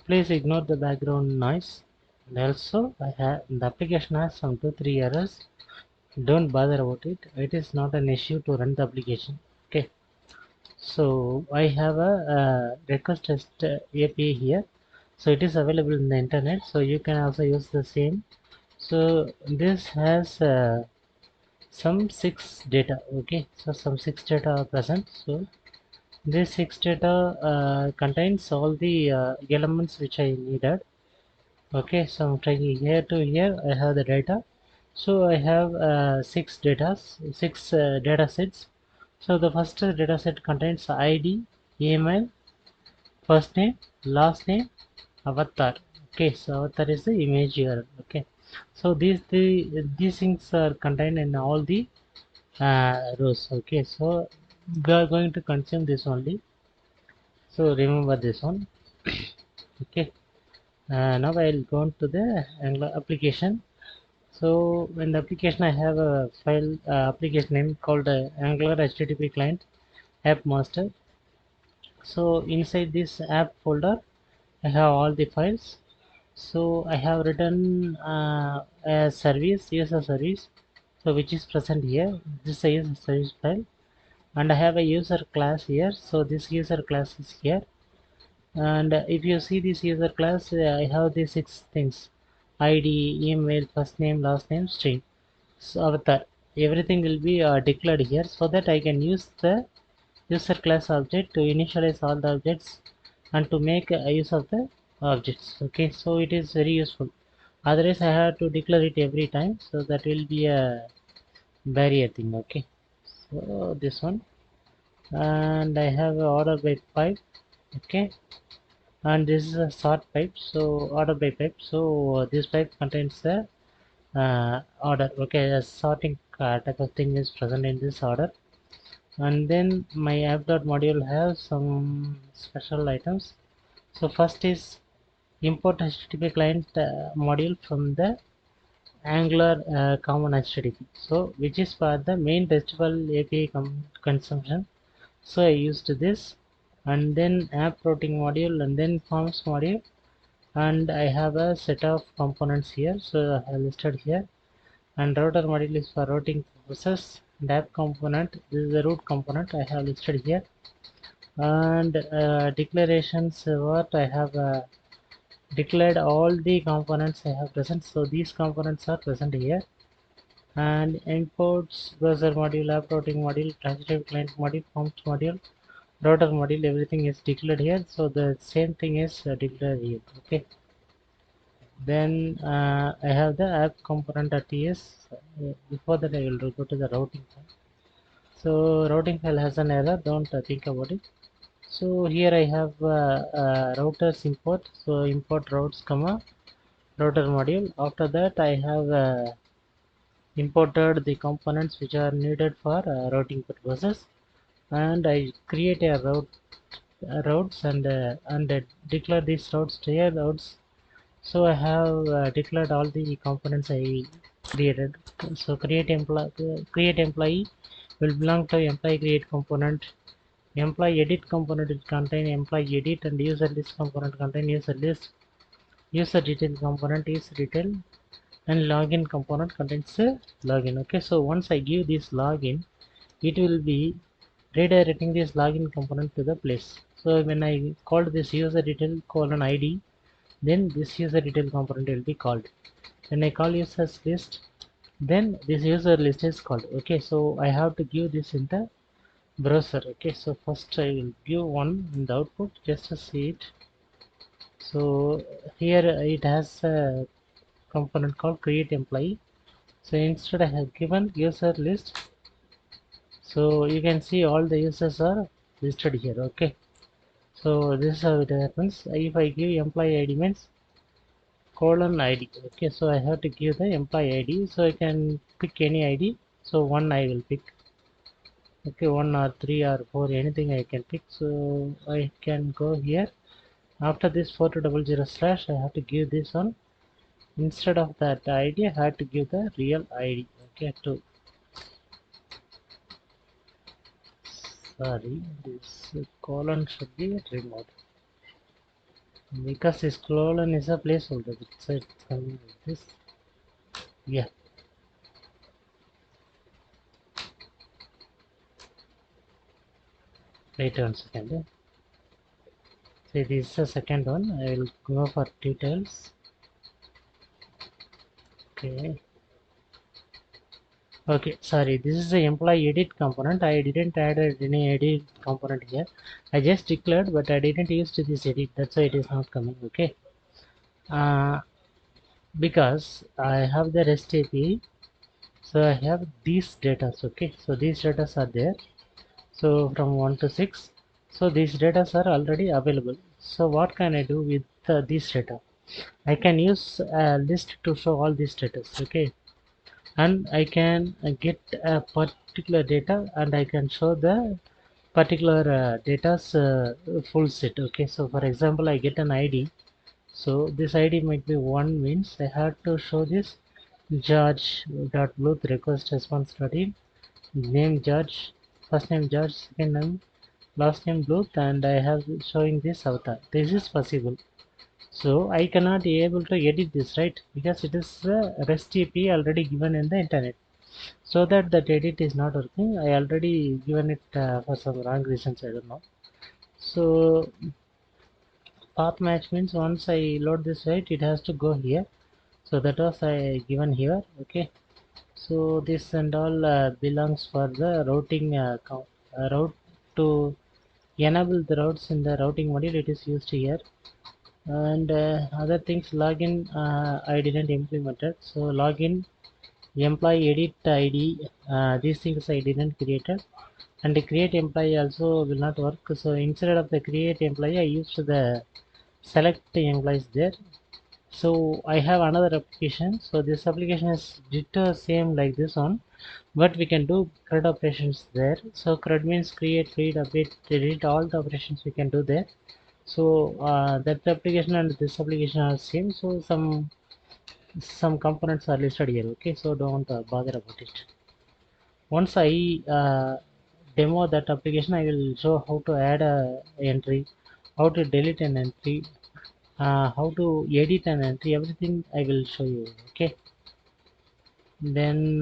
Please ignore the background noise. And also, the application has some 2-3 errors. Don't bother about it. It is not an issue to run the application. Okay. So I have a, request test API here. So it is available in the internet. So you can also use the same. So this has some 6 data. Okay. So some 6 data are present. So this 6 data contains all the elements which I needed. Okay, so I'm trying here to here. I have the data. So I have 6 data sets. So the first data set contains ID, email, first name, last name, avatar. Okay, so avatar is the image here. Okay, so these things are contained in all the rows. Okay, so we are going to consume this only. So remember this one. Okay, now I'll go on to the Angular application. So in the application, I have a file application name called Angular HTTP client app master. So inside this app folder, I have all the files. So I have written a service, user service, so which is present here. This is a user service file, and I have a user class here. So this user class is here. And if you see this user class, I have these 6 things: ID, email, first name, last name, string. So avatar, everything will be declared here, so that I can use the user class object to initialize all the objects and to make use of the objects. Okay, so it is very useful. Otherwise I have to declare it every time, so that will be a barrier thing. Okay, so this one, and I have a order by pipe. Okay, and this is a sort pipe, so order by pipe. So this pipe contains the order. Okay, a sorting type of thing is present in this order. And then my app.module has some special items. So first is import HTTP client module from the Angular common HTTP, so which is for the main RESTful API consumption. So I used this, and then app routing module, and then forms module, and I have a set of components here, so I have listed here. And router module is for routing purposes, and app component, this is the root component, I have listed here. And declarations, what I have declared all the components I have present, so these components are present here. And imports, browser module, app routing module, transitive client module, forms module, router module, everything is declared here, so the same thing is declared here. Okay, then I have the app component.ts. Before that I will go to the routing file. So routing file has an error, don't think about it. So here I have routers import, so import routes comma router module. After that I have imported the components which are needed for routing purposes, and I create a routes and declare these routes to routes. So I have declared all the components I created. So create employee will belong to employee create component. Employee edit component will contain employee edit, and user list component contain user list. User detail component is detail, and login component contains login. Okay, so once I give this login, it will be redirecting this login component to the place. So when I called this user detail colon ID, then this user detail component will be called. When I call users list, then this user list is called. Okay, so I have to give this in the browser. Okay, so first I will give one in the output just to see it. So here it has a component called create employee. So instead I have given user list, so you can see all the users are listed here. Okay, so this is how it happens. If I give employee ID means colon ID. Okay, so I have to give the employee ID, so I can pick any ID. So one I will pick. Okay, one or three or four, anything I can pick. So I can go here. After this 4200 / I have to give this one. Instead of that ID, I have to give the real ID. Okay, to sorry, this colon should be removed. because this colon is a placeholder, so it's coming like this. Yeah, wait 1 second. So this is the second one. I will go for details. Okay. Okay, sorry, this is the employee edit component. I didn't add any edit component here. I just declared, but I didn't use to this edit. That's why it is not coming. Okay. Uh, because I have the REST API, so I have these data. Okay, so these data are there. So from 1 to 6, so these data are already available. So what can I do with these data? I can use a list to show all these data. Okay, and I can get a particular data and I can show the particular data's full set. Okay, so for example, I get an ID. So this ID might be 1 means I have to show this George dot Bluth request response dot in name George, first name George, second name, last name Bluth, and I have showing this avatar. This is possible. So I cannot be able to edit this, right? Because it is a REST API already given in the internet. So that edit is not working. I already given it for some wrong reasons. I don't know. So path match means once I load this, right, it has to go here. So that was I given here. Okay. So this and all belongs for the routing route to enable the routes in the routing module. It is used here. And other things, login I didn't implement it. So login, employee edit ID, these things I didn't create it. And the create employee also will not work. So instead of the create employee, I used the select employees there. So I have another application. So this application is ditto same like this one, but we can do CRUD operations there. So CRUD means create, read, update, delete, all the operations we can do there. So that application and this application are same. So some components are listed here. Okay, so don't bother about it. Once I demo that application, I will show how to add a entry, how to delete an entry, how to edit an entry, everything I will show you. Okay, then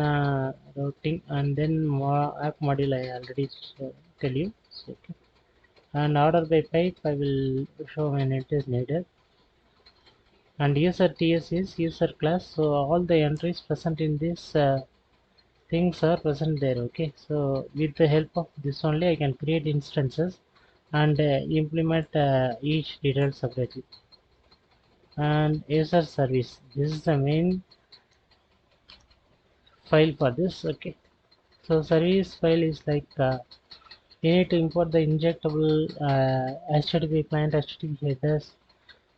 routing and then app module I already tell you. So, okay, and order by pipe I will show when it is needed. And user TS is user class, so all the entries present in this things are present there. Okay, so with the help of this only I can create instances and implement each detail separately. And user service, this is the main file for this. Okay, so service file is like you need to import the injectable HTTP client, HTTP headers,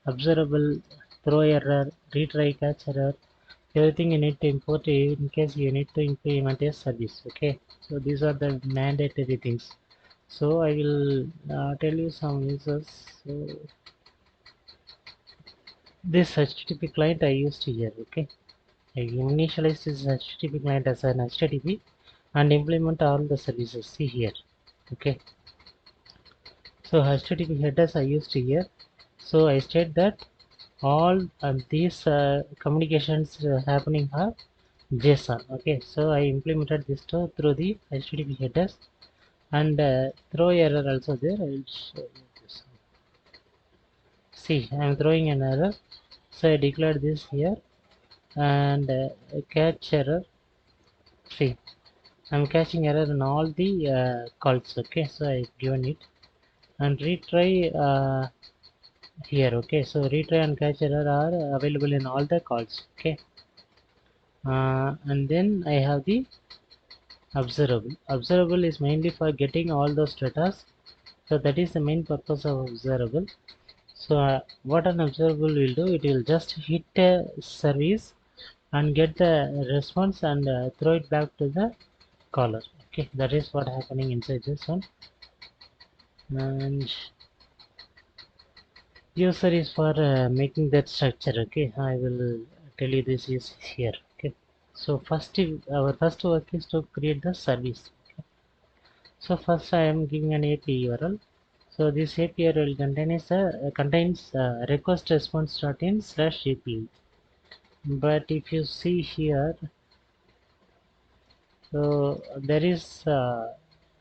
observable, throw error, retry, catch error, everything you need to import in case you need to implement a service. Okay, so these are the mandatory things. So I will tell you some users. So this HTTP client I used here. Okay, I initialize this HTTP client as an HTTP and implement all the services. See here. Okay, so HTTP headers I used here. So I state that all these communications happening are JSON. Okay, so I implemented this through the HTTP headers and throw error also there. I will show you this. See, I am throwing an error, so I declared this here and catch error. See, I am catching error in all the calls. Okay, so I given it and retry here. Okay, so retry and catch error are available in all the calls. Okay, and then I have the observable. Observable is mainly for getting all those data. So that is the main purpose of observable. So what an observable will do, it will just hit a service and get the response and throw it back to the caller. Okay, that is what happening inside this one. And user is for making that structure. Okay, I will tell you this is here. Okay, so our first work is to create the service. Okay. So first I am giving an API URL. So this API will contains request response.in/API. But if you see here, so there is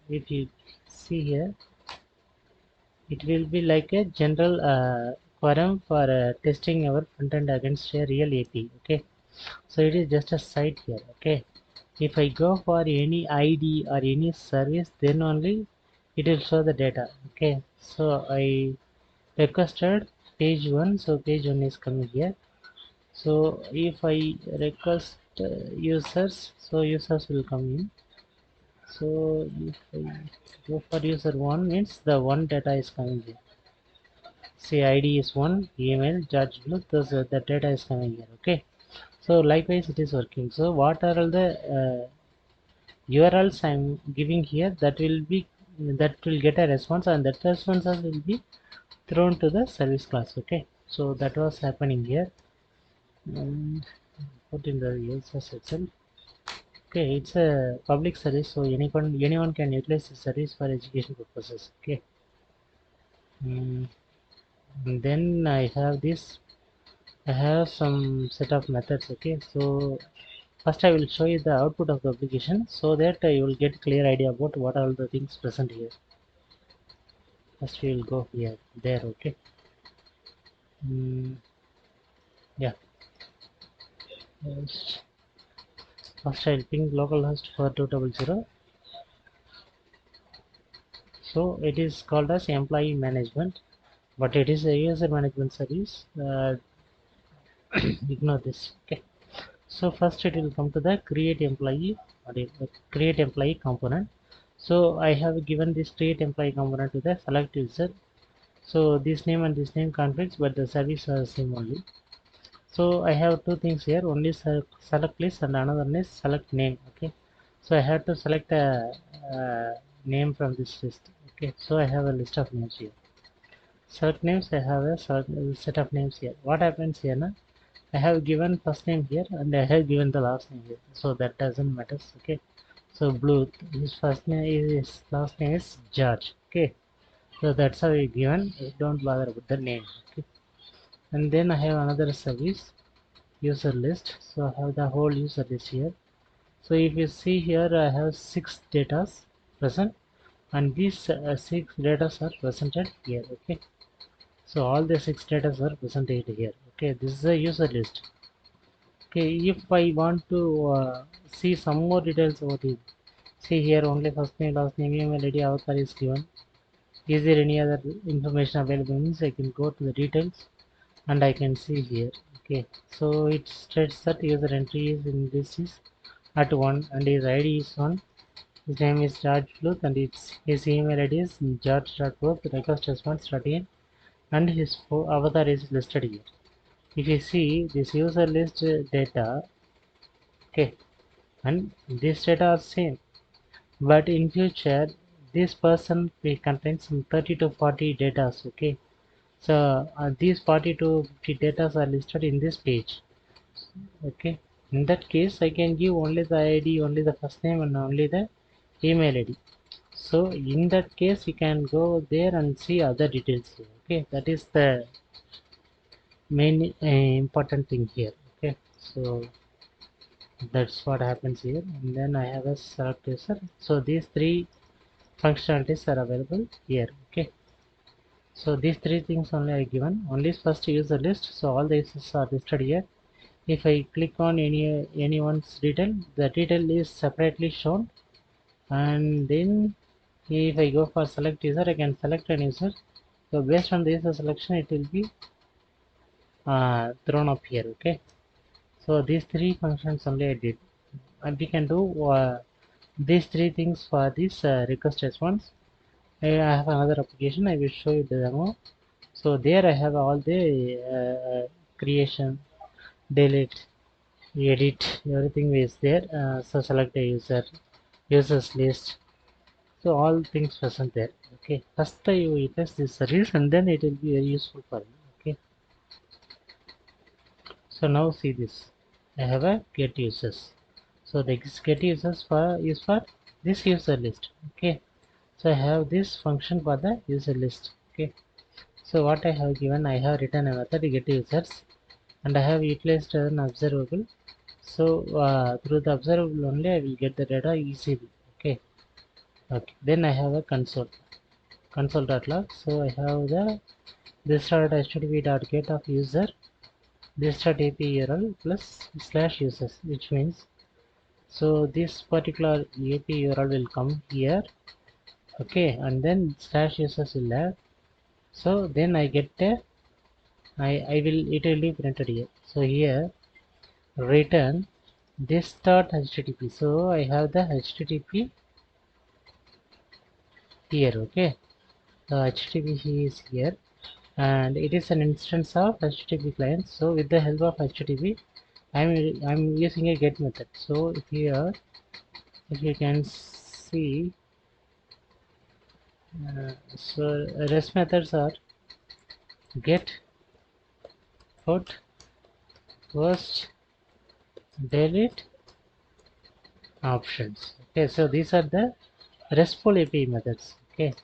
if you see here, it will be like a general forum for testing our front end against a real API. Okay, so it is just a site here. Okay, if I go for any ID or any service, then only it will show the data. Okay, so I requested page 1, so page 1 is coming here. So if I request users, so users will come in. So if I go for user 1, means the one data is coming here. Say ID is 1, email, George Blue, the data is coming here. Okay, so likewise it is working. So what are all the URLs I'm giving here, that will get a response, and that responses will be thrown to the service class. Okay, so that was happening here, and put in the users itself. Okay, it's a public service, so anyone can utilize the service for education purposes. Okay, and then I have this. I have some set of methods. Okay, so first I will show you the output of the application, so that you will get clear idea about what are the things present here. First we will go here, there. Okay, yeah. First I'll ping localhost for 200. So it is called as employee management, but it is a user management service. Ignore this. Okay, so first it will come to the create employee, or create employee component. So I have given this create employee component to the select user. So this name and this name conflicts, but the service are same only. So I have two things here, one is select list and another one is select name. Okay, so I have to select a name from this list. Okay, so I have a list of names here. Select names, I have a set of names here. What happens here now? I have given first name here and I have given the last name here, so that doesn't matter. Okay, so Blue, his first name is, his last name is George. Okay, so that's how we given. Don't bother about the name. Okay, and then I have another service, user list. So I have the whole user list here. So if you see here, I have 6 datas present, and these 6 datas are presented here. Okay, so all the 6 datas are presented here. Okay, this is a user list. Okay, if I want to see some more details about it, see here only first name, last name, email ID, avatar is given. Is there any other information available? Means I can go to the details and I can see here. Okay, so it states that user entry is in this is at 1 and his ID is 1. His name is George Bluth and his email ID is george.bluth request response.in, and his avatar is listed here. If you see this user list data, okay, and this data are same, but in future this person will contain some 30 to 40 data. Okay, so these 40 to 50 data are listed in this page. Okay, in that case I can give only the ID, only the first name and only the email ID. So in that case you can go there and see other details here. Okay, that is the main important thing here. Okay, so that's what happens here, and then I have a select user. So these three functionalities are available here. Okay, so these three things only are given. Only first user list, so all the users are listed here. If I click on anyone's detail, the detail is separately shown, and then if I go for select user, I can select an user. So based on the user selection, it will be thrown up here. Okay, so these three functions only I did, and we can do these three things for this request response. I have another application. I will show you the demo. So there I have all the creation, delete, edit, everything is there. So select a users list. So all things present there. Okay, first you test this service and then it will be very useful for you. Okay, so now see this. I have a get users. So the get users for is for this user list. Okay, So I have this function for the user list. Okay, so what I have given, I have written a method get users, and I have utilized an observable. So through the observable only I will get the data easily. Okay, okay. Then I have a console.log. So I have the this dot http dot get of user this dot API URL plus slash users, which means so this particular API URL will come here. Okay, and then slash users will have. So then I get a I will it will be printed here. So here return this dot http. So I have the http here. Okay, the http is here, and it is an instance of http client. So with the help of http I'm using a get method. So here if you can see, so REST methods are get, put, post, delete, options. Okay, so these are the RESTful API methods. Okay,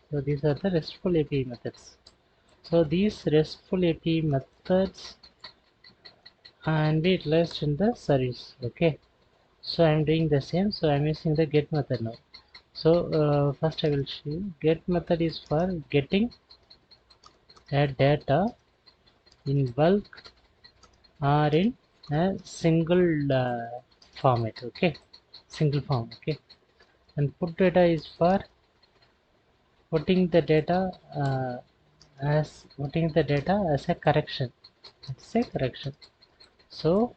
so these are the RESTful API methods. So these RESTful API methods and be utilized in the service. Okay, so I'm doing the same. So I'm using the get method now. So first I will show you get method is for getting a data in bulk or in a single format. Okay, single form. Okay, and put data is for putting the data as a correction. It's a correction. So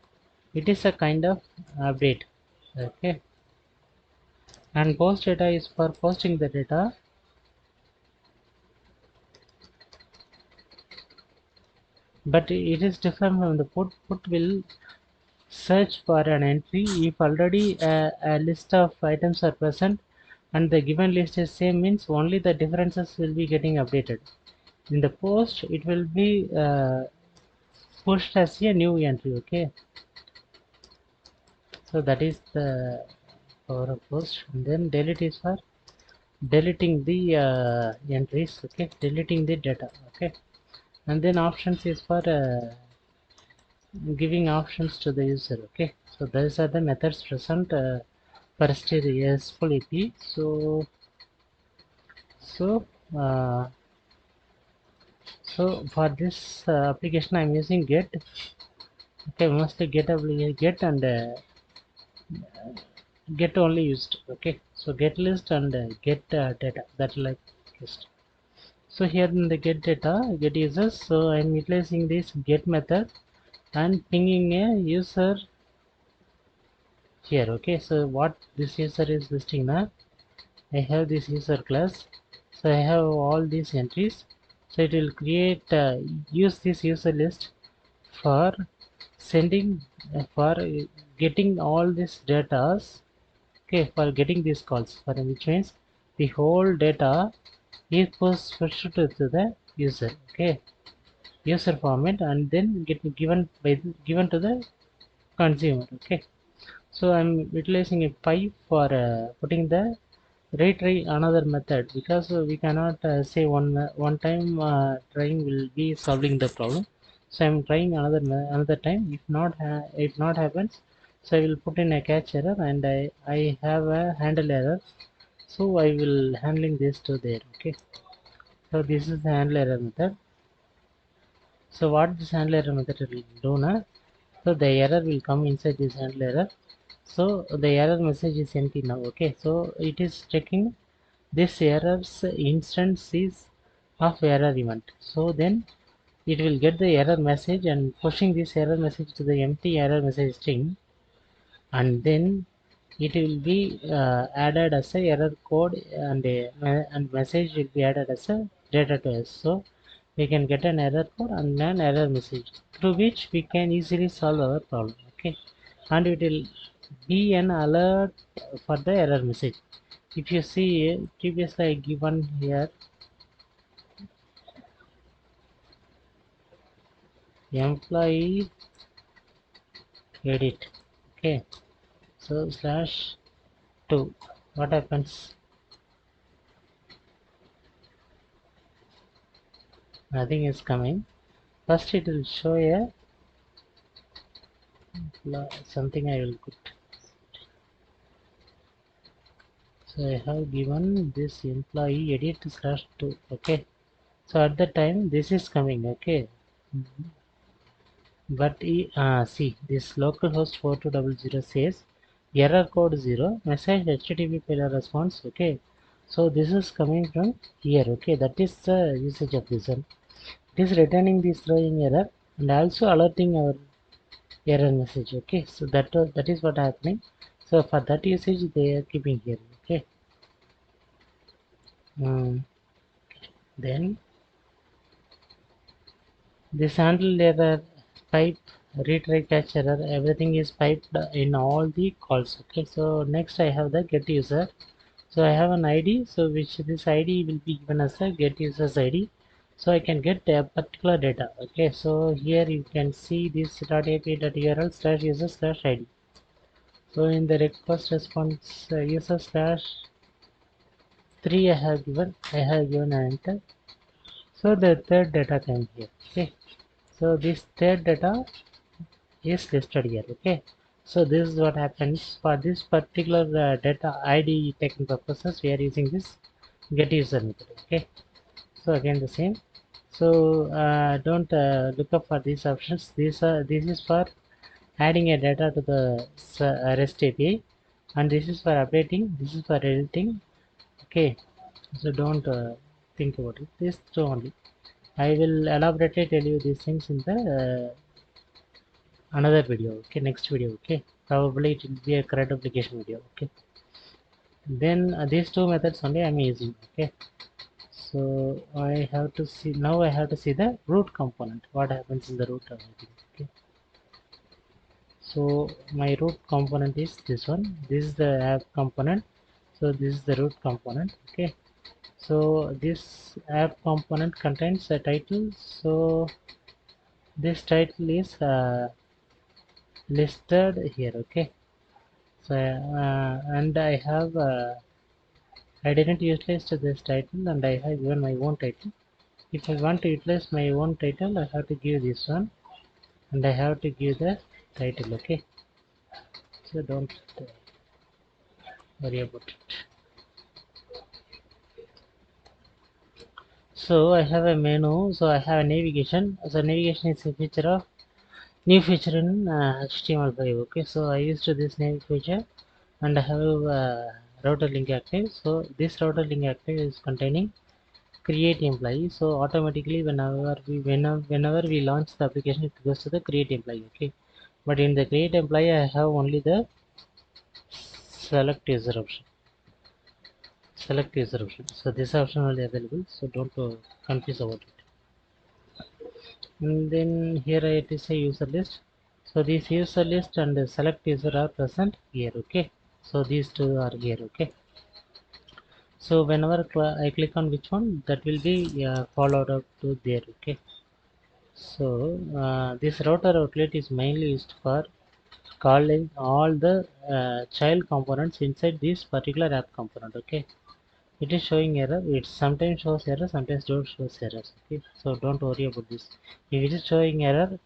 it is a kind of update. Okay, and post data is for posting the data, but it is different from the put. Put will search for an entry if already a list of items are present and the given list is same, means only the differences will be getting updated. In the post it will be pushed as a new entry. Okay, so that is the power of post. And then delete is for deleting the entries. Okay, deleting the data. Okay, and then options is for giving options to the user. Okay, so those are the methods present for RESTful API. So uh, so for this application I'm using get. Okay, mostly get and get only used. Okay, so get list and get data, that like list. So here in the get data get users, so I'm utilizing this get method and pinging a user here. Okay, so what this user is listing now, I have this user class, so I have all these entries, so it will create use this user list for sending for getting all these datas. Okay, for getting these calls, for which means the whole data is pushed to the user. Okay, user format, and then get given to the consumer. Okay, so I'm utilizing a pipe for putting the retry another method, because we cannot say one time trying will be solving the problem. So I'm trying another time. If not happens, so I will put in a catch error, and I have a handle error, so I will handling this to there. Okay, so this is the handle error method. So what this handle error method will do now, so the error will come inside this handle error. So the error message is empty now. Okay, so it is checking this error's instance is of error event. So then it will get the error message and pushing this error message to the empty error message string, and then it will be added as a error code, and message will be added as a data to us. So we can get an error code and an error message through which we can easily solve our problem. Okay, and it will be an alert for the error message. If you see previously I given here employee edit. Okay, so slash 2, what happens, nothing is coming. First it will show a something I will put. So I have given this employee edit slash 2. Okay, so at the time this is coming. Okay, but see, this localhost 4200 says error code 0 message HTTP failure response. Okay, so this is coming from here. Okay, that is the usage of this one. It is returning this throwing error and also alerting our error message. Okay, so that is what happening. So for that usage they are keeping here. Okay, then this handle error, pipe, retry catch error, everything is piped in all the calls. Okay, so next I have the get user. So I have an ID, so which this ID will be given as a get users ID. So I can get a particular data. Okay, so here you can see this .api.url slash user slash ID. So in the request response user slash 3 I have given an enter. So the third data came here. Okay, so this third data is listed here. Okay, so this is what happens for this particular data ID taken purposes. We are using this get user method. Okay, so again the same. So don't look up for these options. This is for adding a data to the REST API, and this is for updating. This is for editing. Okay, so don't think about it. This two only. I will elaborately tell you these things in the another video. Okay, next video. Okay, probably it will be a CRUD application video. Okay, then these two methods only I am using. Okay, so I have to see now. I have to see the root component. What happens in the root of it. Okay, so my root component is this one. This is the app component. So this is the root component. Okay, so this app component contains a title. So this title is listed here. Okay, so and I have I didn't utilize this title and I have given my own title. If I want to utilize my own title, I have to give this one and I have to give the title. Okay, so don't worry about it. So I have a menu, so I have a navigation. So navigation is a feature of new feature in HTML5. Okay, so I used this nav feature and I have router link active. So this router link active is containing create employee. So automatically whenever we launch the application, it goes to the create employee. Okay, but in the create employee I have only the select user option. Select user option. So this option only available. So don't confuse about it. And then here it is a user list. So this user list and the select user are present here. Okay, so these two are here. Okay, so whenever I click on which one, that will be followed up to there. Okay, so this router outlet is mainly used for calling all the child components inside this particular app component. Okay, it is showing error. It sometimes shows error, sometimes don't shows errors. Okay, so don't worry about this. If it is showing error,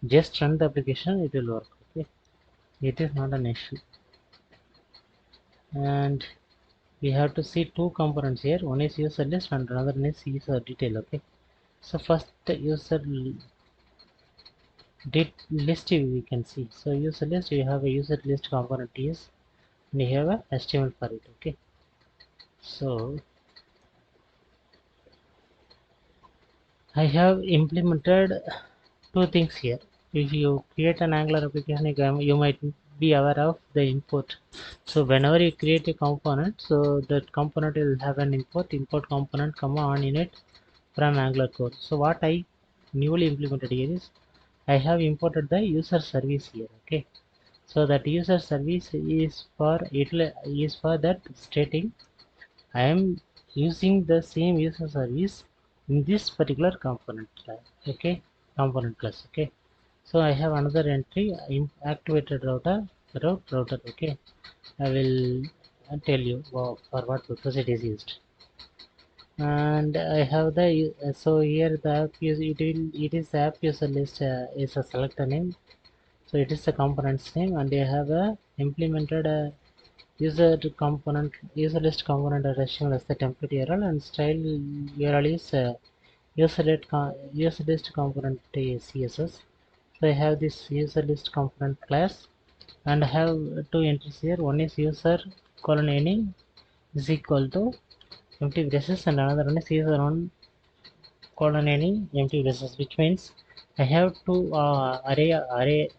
just run the application, it will work. Okay, it is not an issue. And we have to see two components here. One is user list and another one is user detail. Okay, so first the user list we can see. So user list, you have a user list component is and you have a HTML for it. Okay, so I have implemented two things here. If you create an Angular application, you might be aware of the import. So whenever you create a component, so that component will have an import component comma on init from Angular core. So what I newly implemented here is I have imported the user service here. Okay, so that user service is for that stating I am using the same user service in this particular component class. Okay, component class. Okay, so I have another entry activated router. Okay, I will tell you for what purpose it is used. and I have the so here the app it is the app user list is a selector name, so it is the component's name, and you have a implemented user list component at HTML as the template URL, and style URL is user list component CSS. So I have this user list component class, and I have two entries here. One is user colon any is equal to empty braces, and another one is user one colon any empty braces, which means I have two array.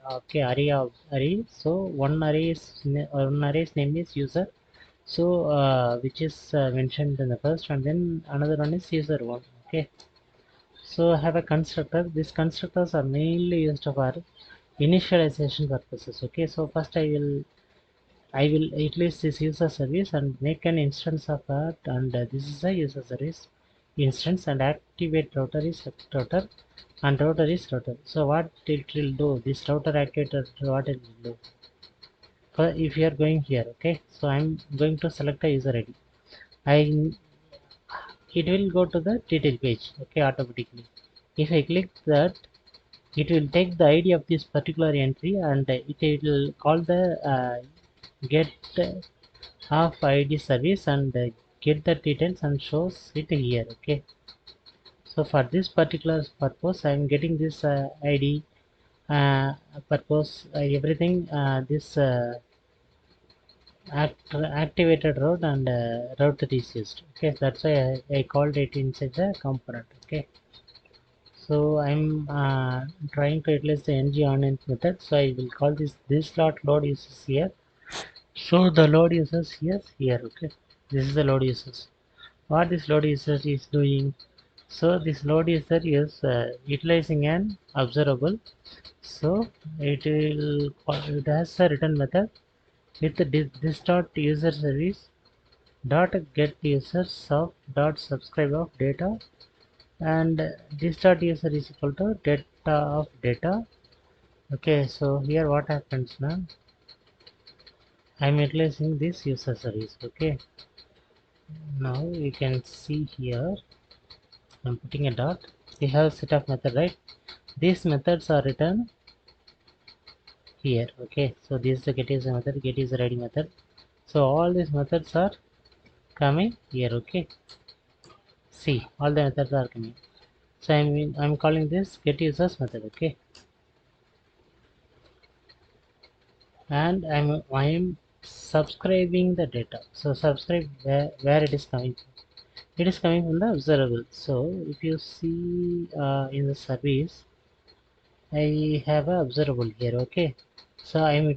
So one array's name is user, so which is mentioned in the first, and then another one is user one. Okay, so I have a constructor. These constructors are mainly used for initialization purposes. Okay, so first I will utilize this user service and make an instance of that, and this is a user service instance, and activate router is router, and router is router. So what it will do, this router activator, what it will do, for if you are going here. Okay, so I'm going to select a user ID. I It will go to the detail page. Okay, automatically if I click that, it will take the ID of this particular entry, and it will call the get of ID service, and get the details and shows it here. Okay, so for this particular purpose I am getting this ID purpose, everything, this activated route, and route that is used. Okay, that's why I called it inside the component. Okay, so I'm trying to utilize the ng on end method, so I will call this slot load users here. So the load users here. Okay, this is the load users. What this load user is doing, so this load user is utilizing an observable. So it has a return method with this dot user service dot get users of dot subscribe of data, and this dot user is equal to data of data. Okay, so here what happens now, I'm utilizing this user service. Okay, now you can see here I'm putting a dot. We have a set of method, right? These methods are written here. Okay, so this is the get user method, get user ID method. So all these methods are coming here. Okay, see, all the methods are coming. So I'm calling this get users method. Okay, and I'm subscribing the data. So subscribe where it is coming from. It is coming from the observable. So if you see in the service, I have a observable here. Okay, so I'm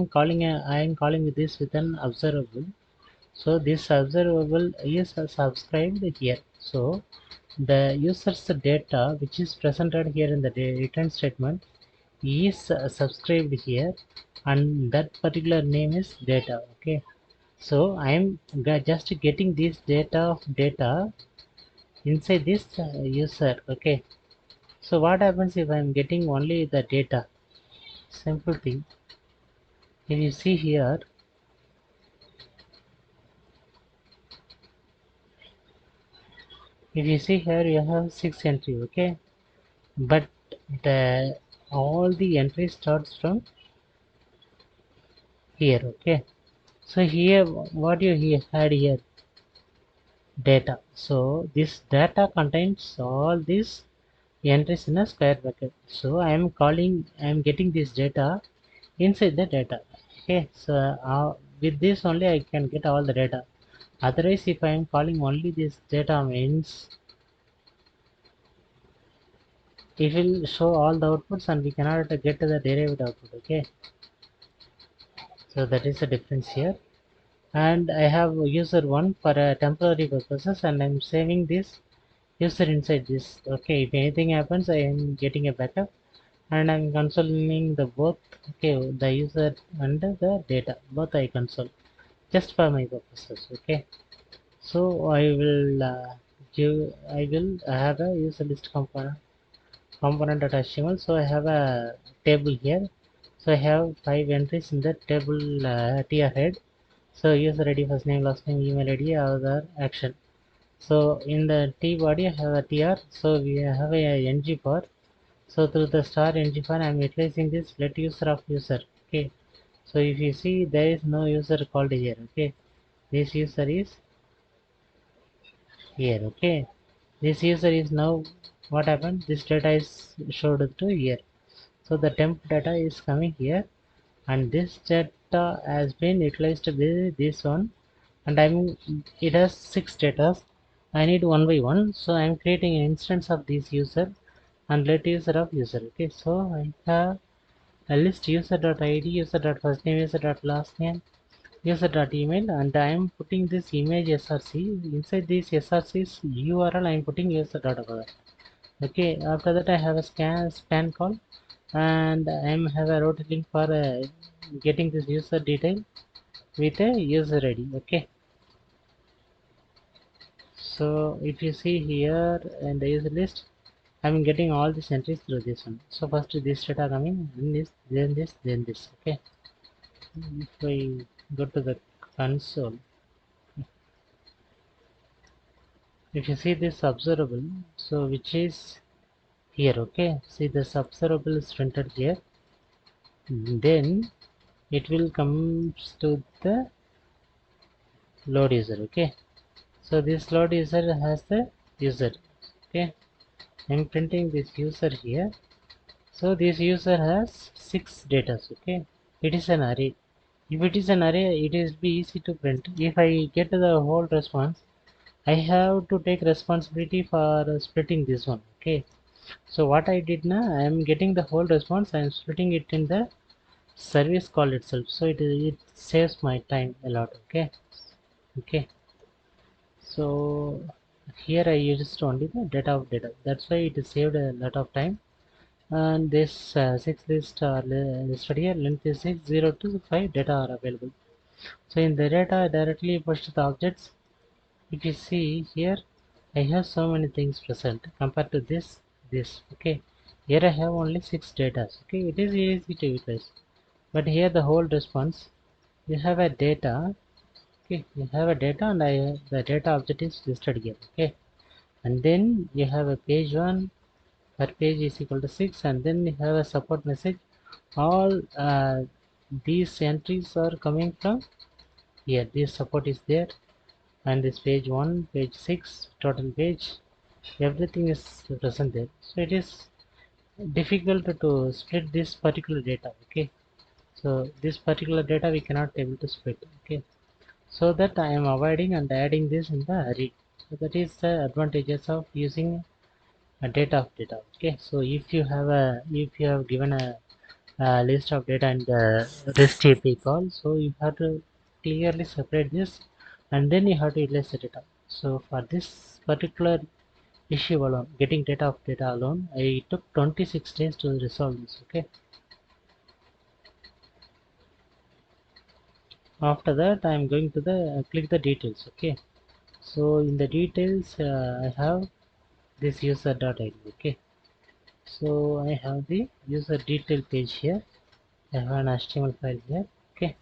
calling this with an observable. So this observable is subscribed here. So the user's data which is presented here in the return statement is subscribed here, and that particular name is data. Okay, so I'm just getting this data of data inside this user. Okay, so what happens if I'm getting only the data? Simple thing. If you see here, you have 6 entry. Okay, but the all the entry starts from here. Okay, so here what you had here, data. So this data contains all these entries in a square bracket. So I am getting this data inside the data. Okay, so with this only I can get all the data. Otherwise, if I am calling only this data means it will show all the outputs, and we cannot get to the derived output. Okay, so that is the difference here. And I have user one for temporary purposes, and I'm saving this user inside this. Okay, if anything happens, I am getting a backup, and I'm consoling the both. Okay, the user and the data both I console just for my purposes. Okay, so I will have a user list component.html. So I have a table here. So I have 5 entries in the table tr head. So user ID, first name, last name, email ID, other action. So in the T body I have a tr, so we have a ng for. So through the star ng for I am utilizing this let user of user. Okay, so if you see there is no user called here. Okay, this user is here. Okay, this user is now what happened, this data is showed to here. So the temp data is coming here, and this data has been utilized with this one, and it has 6 data. I need one by one, so I'm creating an instance of this user and let user of user. Okay, so I have a list user.id, user.firstname, user.lastname, user.email, and I'm putting this image src. Inside this src's url I'm putting user.other. Okay, after that I have a span call, and I have a route link for getting this user detail with a user id. Okay, so if you see here in the user list, I'm getting all these entries through this one. So first this data coming, then this, then this, then this. Okay, if I go to the console, if you see this observable, so which is here. Okay, see this observable is printed here, then it will come to the load user. Okay, so this load user has the user. Okay, I'm printing this user here. So this user has 6 data. Okay, it is an array. If it is an array, it is be easy to print. If I get the whole response, I have to take responsibility for splitting this one. Okay, so what I did now, I am getting the whole response. I am splitting it in the service call itself, so it saves my time a lot. Okay, okay. So here I used only the data of data. That's why it saved a lot of time. And this 6 list listed here, length is 6, 0 to 5 data are available. So in the data I directly push the objects. If you see here, I have so many things present compared to this. Okay, here I have only 6 data. Okay, it is easy to utilize, but here the whole response, you have a data. Okay, you have a data, and the data object is listed here. Okay, and then you have a page 1, per page is equal to 6, and then you have a support message. All these entries are coming from here. This support is there, and this page 1, page 6, total page, everything is present there. So it is difficult to split this particular data. Okay, so this particular data we cannot able to split. Okay, so that I am avoiding and adding this in the array. So that is the advantages of using a data of data. Okay, so if you have given a list of data in the REST API call, so you have to clearly separate this, and then you have to utilize the data. So for this particular issue alone, getting data of data alone, I took 26 days to resolve this. Okay, after that I am going to the click the details. Okay, so in the details I have this user.id. Okay, so I have the user detail page here. I have an HTML file here. Okay,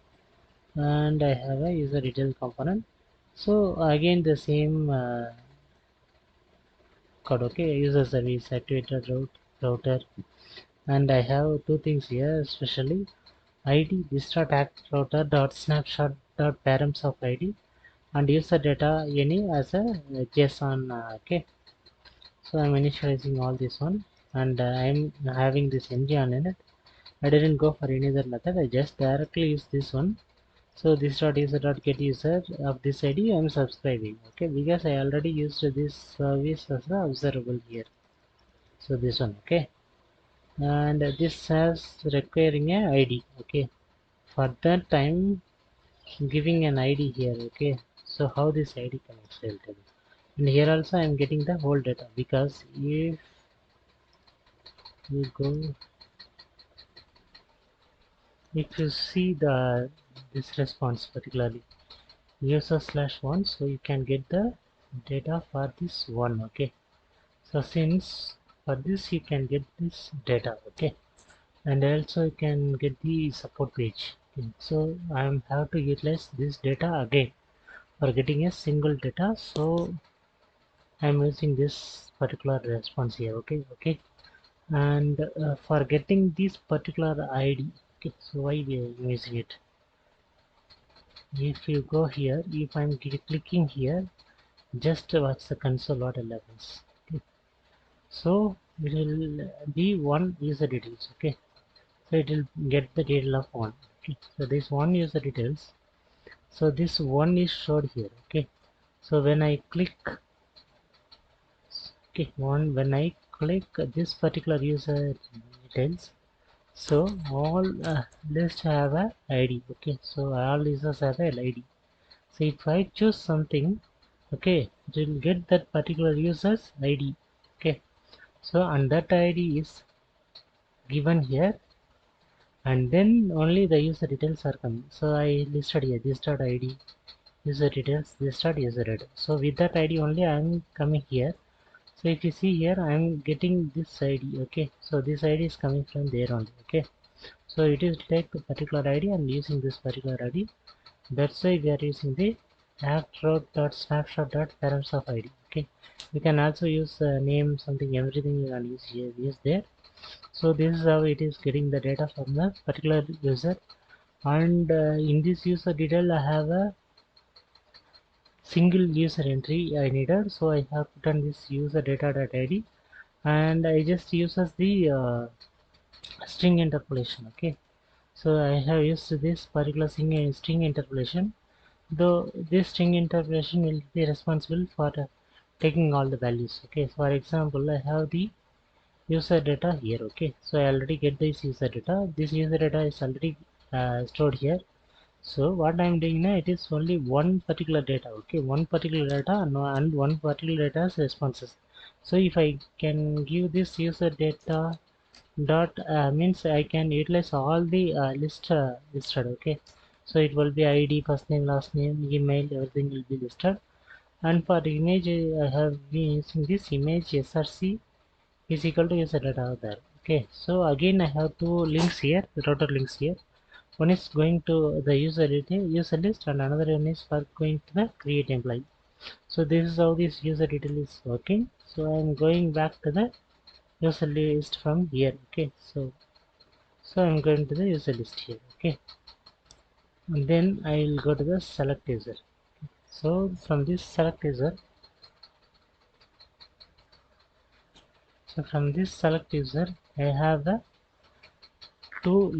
and I have a user detail component. So again the same code. Okay, user service activated router, and I have two things here especially. ID this.act router dot snapshot dot params of ID, and user data any as a JSON. Okay, so I'm initializing all this one, and I'm having this ng on it. I didn't go for any other method. I just directly use this one. So this dot user dot get user of this ID I am subscribing. Okay, because I already used this service as a observable here. So this one. Okay, and this has requiring a ID. Okay, for that time giving an ID here. Okay, so how this ID connects, I'll tell you. And here also I am getting the whole data, because if you go, if you see the this response particularly user slash one, so you can get the data for this one. Okay, so since for this you can get this data. Okay, and also you can get the support page. Okay, so I have to utilize this data again for getting a single data. So I'm using this particular response here. Okay, and for getting this particular ID, okay, so why we are using it? If you go here, if I'm clicking here, just watch the console what happens. Okay, so it will be one user details. Okay, so it will get the detail of one. Okay, so this one user details, so this one is showed here. Okay, so when I click, okay, when I click this particular user details, so all list have a ID. Okay, so all users have a ID. So if I choose something, okay, it will get that particular user's ID. Okay, so and that ID is given here, and then only the user details are coming. So I listed here this dot ID user details, this dot user ID. So with that ID only I am coming here. So if you see here, I am getting this ID. Okay, so this ID is coming from there only. Okay, so it is take the particular ID and using this particular ID. That's why we are using the snapshot.params of ID. Okay, we can also use name something, everything you can use here, use there. So this is how it is getting the data from the particular user, and in this user detail I have a single user entry I needed, so I have put on this user data.id, and I just uses the string interpolation. Okay, so I have used this particular string interpolation, though this string interpolation will be responsible for taking all the values. Okay, for example, I have the user data here. Okay, so I already get this user data. This user data is already stored here. So what I'm doing now, it is only one particular data. Okay, one particular data and one particular data's responses. So if I can give this user data dot means I can utilize all the listed. Okay, so it will be ID, first name, last name, email, everything will be listed. And for the image, I have been using this image src is equal to user data there. Okay, so again I have two links here, the router links here. One is going to the user detail, user list, and another one is for going to the create employee. So this is how this user detail is working. So I am going back to the user list from here. Okay, so I'm going to the user list here. Okay, and then I will go to the select user. So from this select user, I have the two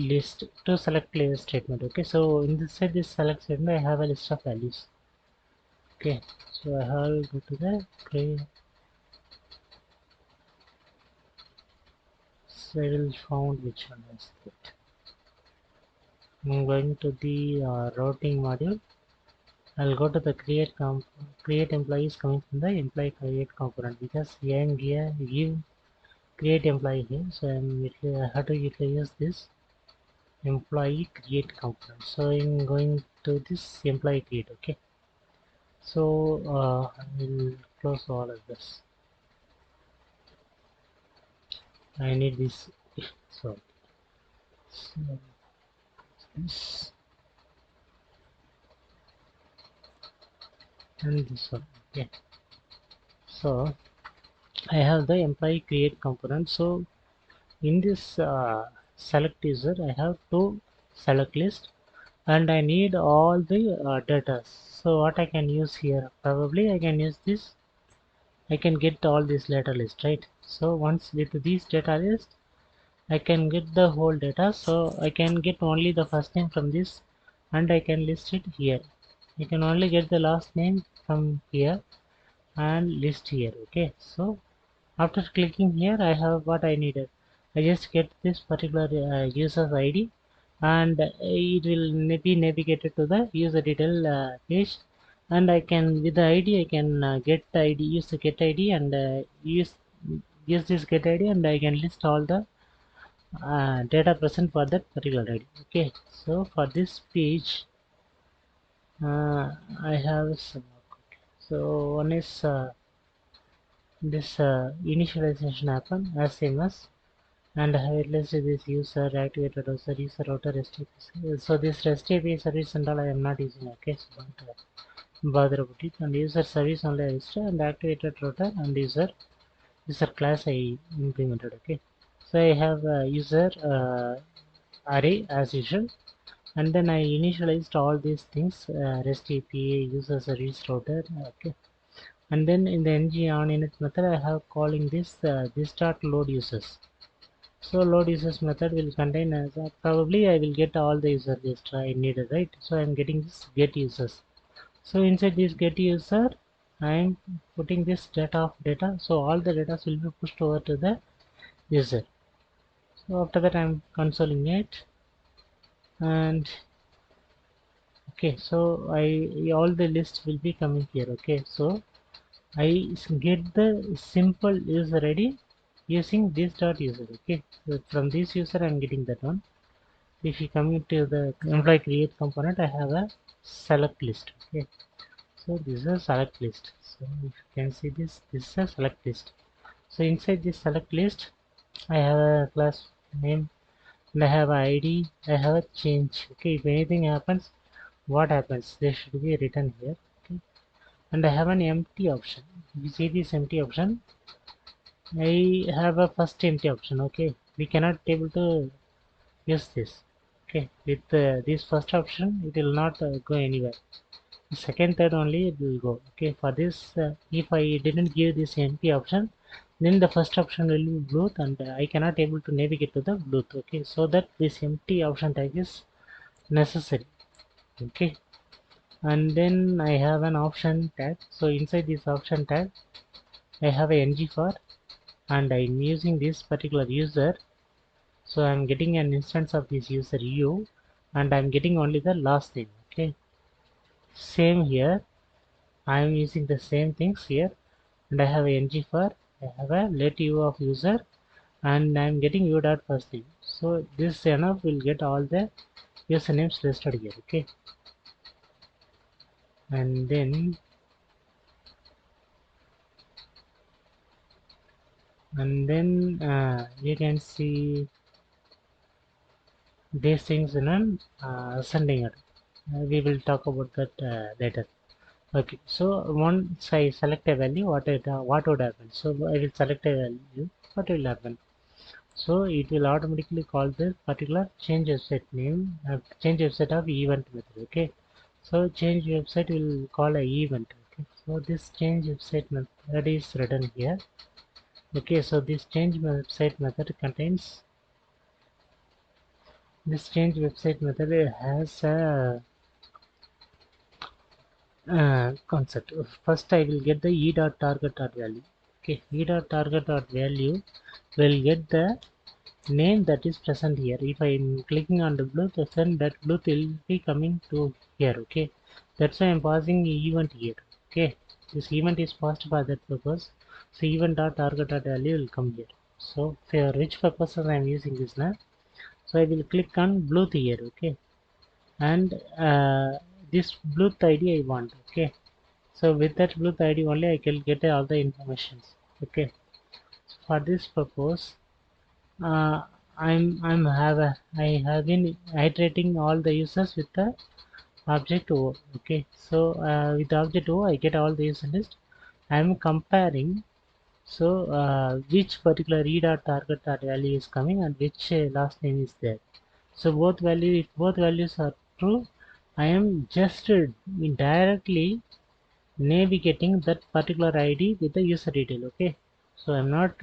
select list statement. Okay, so in this side, this select statement, I have a list of values. Okay, so I will go to the create. So I will found which one is that. I'm going to the routing module. I'll go to the create employees coming from the employee create component, because I am here give create employee here, so I have to utilize this employee create component. So I'm going to this employee create. Okay, so I will close all of this. I need this. So, so this and this one. Okay, so I have the employee create component. So in this select user, I have two select list, and I need all the data. So what I can use here, probably I can use this. I can get all this data list, right? So once with this data list, I can get the whole data. So I can get only the first name from this, and I can list it here. I can only get the last name from here and list here. Okay, so after clicking here, I have what I needed. I just get this particular user's ID, and it will be navigated to the user detail page, and I can, with the ID, I can get the ID, use the get ID, and use this get ID, and I can list all the data present for that particular ID. Okay, so for this page, I have some. So one is this initialization happen as same as, and let's say this user activated user router REST API. So this REST API service and all I am not using. Okay, so bother about it. And user service only I register and activated router and user class I implemented. Okay, so I have a user array as usual, and then I initialized all these things, REST API, user service router. Okay, and then in the ng on init method I have calling this dot load users. So load users method will contain as probably I will get all the user list I needed, right? So I'm getting this get users. So inside this get user I'm putting this data of data, so all the data will be pushed over to the user. So after that I'm consoling it, and okay, so I all the lists will be coming here. Okay, so I get the simple user ID using this dot user. Okay, so from this user I'm getting that one. If you come to the employee create component, I have a select list. Okay, so this is a select list. So if you can see this is a select list. So inside this select list I have a class name and I have a ID, I have a change. Okay, if anything happens, what happens, they should be written here. Okay, and I have an empty option. You see this empty option, I have a first empty option. Okay, we cannot able to use this. Okay, with this first option it will not go anywhere. Second, third only it will go. Okay, for this if I didn't give this empty option, then the first option will be Bluetooth and I cannot able to navigate to the Bluetooth. Okay, so that this empty option tag is necessary. Okay, and then I have an option tag. So inside this option tag I have a ng for, and I'm using this particular user. So I'm getting an instance of this user u, and I'm getting only the last name. Okay, same here, I'm using the same things here, and I have a ng for, I have a let u of user, and I'm getting u dot first name. So this enough will get all the usernames listed here. Okay, and then you can see these things in an ascending order. We will talk about that later. Okay, so once I select a value, what would happen? So I will select a value. What will happen? So it will automatically call this particular change website name, change website of event method. Okay, so change website will call a event. Okay, so this change website method is written here. Okay, so this change website method contains this change website method has a concept. First I will get the e dot target dot value. Okay, e dot target dot value will get the name that is present here. If I am clicking on the Bluetooth, then that Bluetooth will be coming to here. Okay, that's why I'm passing event here. Okay, this event is passed for that purpose. So event dot target dot value will come here. So for which purposes I am using this now. So I will click on Bluetooth here. Okay, and this Bluetooth ID I want. Okay, so with that Bluetooth ID only I can get all the informations. Okay, so for this purpose uh, I have been iterating all the users with the object O. Okay, so with object O I get all the user list. I am comparing, so which particular e dot target dot value is coming and which last name is there. So if both values are true, I am just directly navigating that particular ID with the user detail. Okay, so I'm not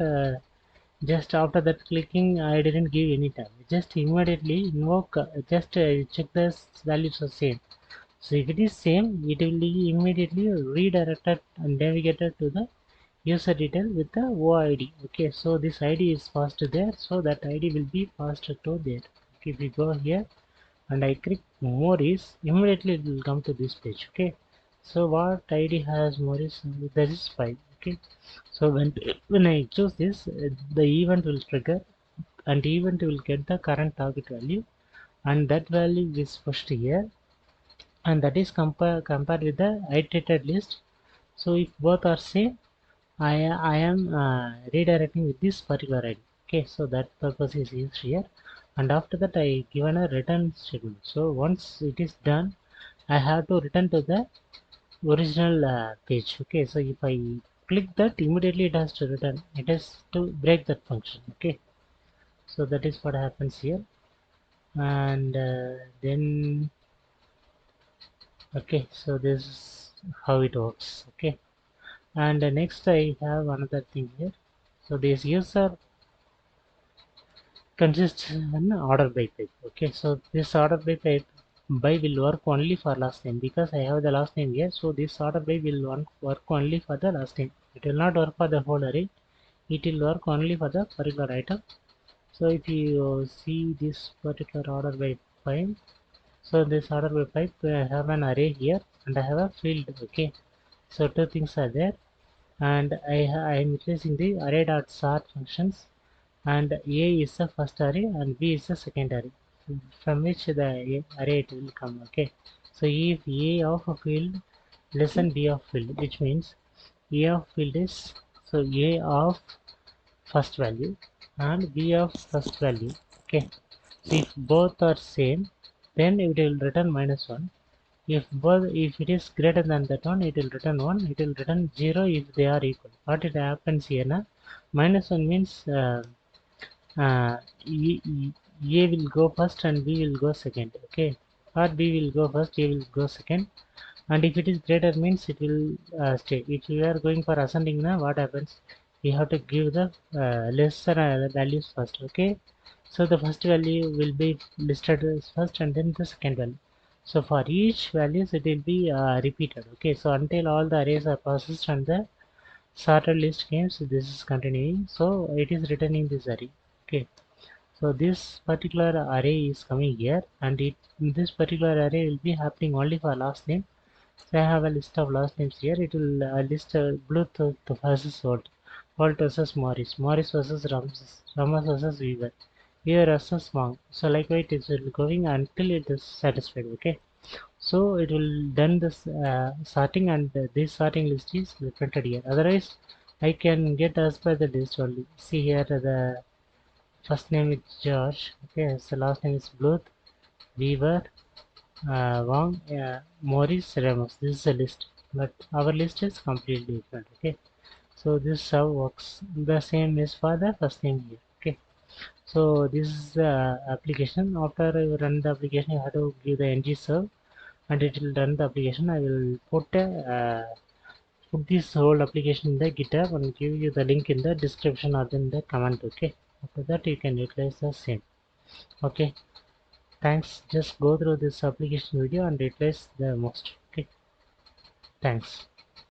just after that clicking I didn't give any time, just immediately invoke, just check the values are same. So if it is same, it will be immediately redirected and navigated to the user detail with the OID. Okay, so this ID is passed there, so that ID will be passed to there. Okay, if we go here and I click more is, immediately it will come to this page. Okay, so what ID has more is, that is 5. Okay, so when I choose this, the event will trigger and event will get the current target value, and that value is pushed here, and that is compared with the iterated list. So if both are same, I am redirecting with this particular ID. Okay, so that purpose is used here, and after that I given a return statement. So once it is done, I have to return to the original page. Okay, so if I click that, immediately it has to return, it has to break that function. Okay, so that is what happens here. And then okay, so this is how it works. Okay, and next I have another thing here. So this user consists an order by pipe. Okay, so this order by pipe by will work only for last name, because I have the last name here. So this order by will work only for the last name. It will not work for the whole array. It will work only for the particular item. So if you see this particular order by pipe, so this order by pipe, I have an array here and I have a field. Okay, so two things are there, and I am utilizing the array dot sort functions, and A is the first array and B is the second array from which the array it will come. Okay, so if A of a field less than B of field, which means A of field is, so A of first value and B of first value. Okay, so if both are same, then it will return -1. If it is greater than that one, it will return 1. It will return 0 if they are equal. What it happens here now? -1 means uh, A will go first and B will go second. Okay, or B will go first, A will go second. And if it is greater means it will stay. If you are going for ascending now, what happens? You have to give the lesser values first. Okay, so the first value will be listed as first and then the second value. So for each values it will be repeated. Okay, so until all the arrays are processed and the sorted list games, this is continuing, so it is returning this array. Okay, so this particular array is coming here, and this particular array will be happening only for last name. So I have a list of last names here. It will list Bluetooth versus Walt versus Morris, Morris versus Ramos versus Weaver, Weaver versus Monk. So likewise it will be going until it is satisfied. Okay, so it will done this sorting, and this sorting list is printed here. Otherwise I can get as per the list only. See here, the first name is Josh. Okay, so last name is Bluth, Weaver, Wong, Morris, Ramos. This is a list, but our list is completely different. Okay, so this how works. The same is for the first name here. Okay, so this is the application. After you run the application, you have to give the ng serve, and it will run the application. I will put this whole application in the GitHub and give you the link in the description or in the comment. Okay, after that you can utilize the same. Okay, thanks. Just go through this application video and utilize the most. Okay, thanks.